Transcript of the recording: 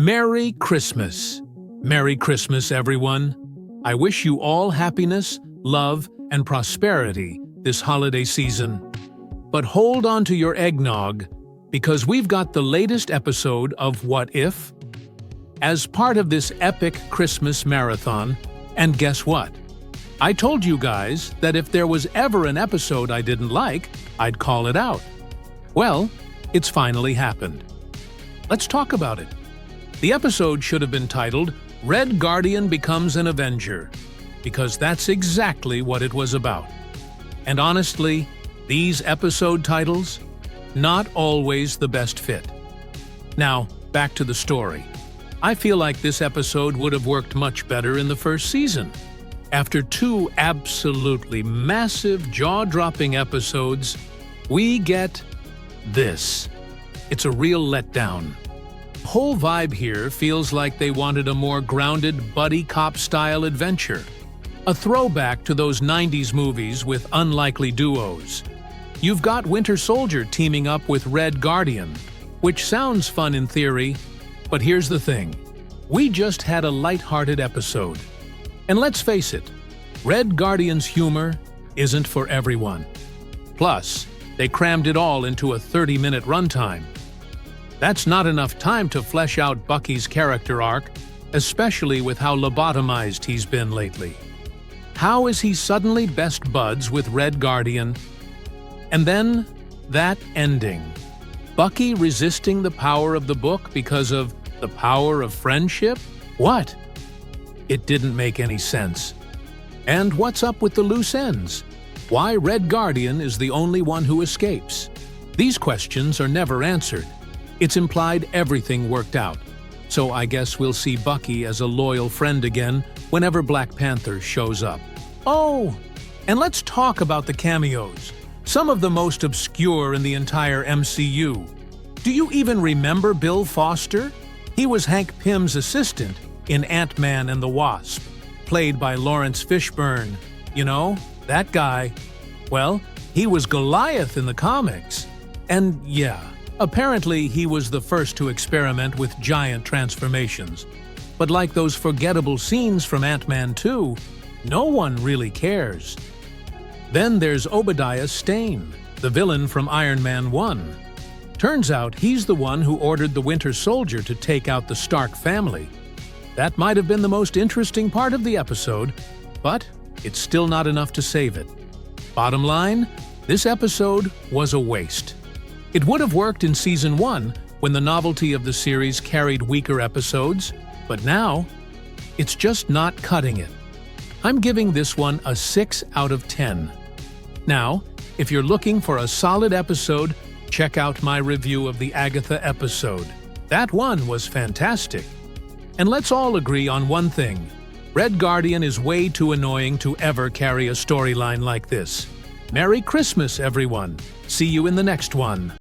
Merry Christmas! Merry Christmas, everyone! I wish you all happiness, love, and prosperity this holiday season. But hold on to your eggnog, because we've got the latest episode of What If? As part of this epic Christmas marathon, and guess what? I told you guys that if there was ever an episode I didn't like, I'd call it out. Well, it's finally happened. Let's talk about it. The episode should have been titled, Red Guardian Becomes an Avenger, because that's exactly what it was about. And honestly, these episode titles, not always the best fit. Now, back to the story. I feel like this episode would have worked much better in the first season. After two absolutely massive, jaw-dropping episodes, we get this. It's a real letdown. The whole vibe here feels like they wanted a more grounded buddy cop-style adventure. A throwback to those 90s movies with unlikely duos. You've got Winter Soldier teaming up with Red Guardian, which sounds fun in theory, but here's the thing. We just had a light-hearted episode. And let's face it, Red Guardian's humor isn't for everyone. Plus, they crammed it all into a 30-minute runtime. That's not enough time to flesh out Bucky's character arc, especially with how lobotomized he's been lately. How is he suddenly best buds with Red Guardian? And then, that ending. Bucky resisting the power of the book because of the power of friendship? What? It didn't make any sense. And what's up with the loose ends? Why Red Guardian is the only one who escapes? These questions are never answered. It's implied everything worked out, so I guess we'll see Bucky as a loyal friend again whenever Black Panther shows up. Oh, and let's talk about the cameos, some of the most obscure in the entire MCU. Do you even remember Bill Foster? He was Hank Pym's assistant in Ant-Man and the Wasp, played by Lawrence Fishburne. You know, that guy. Well, he was Goliath in the comics. And yeah, apparently he was the first to experiment with giant transformations. But like those forgettable scenes from Ant-Man 2, no one really cares. Then there's Obadiah Stane, the villain from Iron Man 1. Turns out he's the one who ordered the Winter Soldier to take out the Stark family. That might have been the most interesting part of the episode, but it's still not enough to save it. Bottom line, this episode was a waste. It would have worked in Season 1 when the novelty of the series carried weaker episodes, but now, it's just not cutting it. I'm giving this one a 6 out of 10. Now, if you're looking for a solid episode, check out my review of the Agatha episode. That one was fantastic. And let's all agree on one thing. Red Guardian is way too annoying to ever carry a storyline like this. Merry Christmas, everyone! See you in the next one.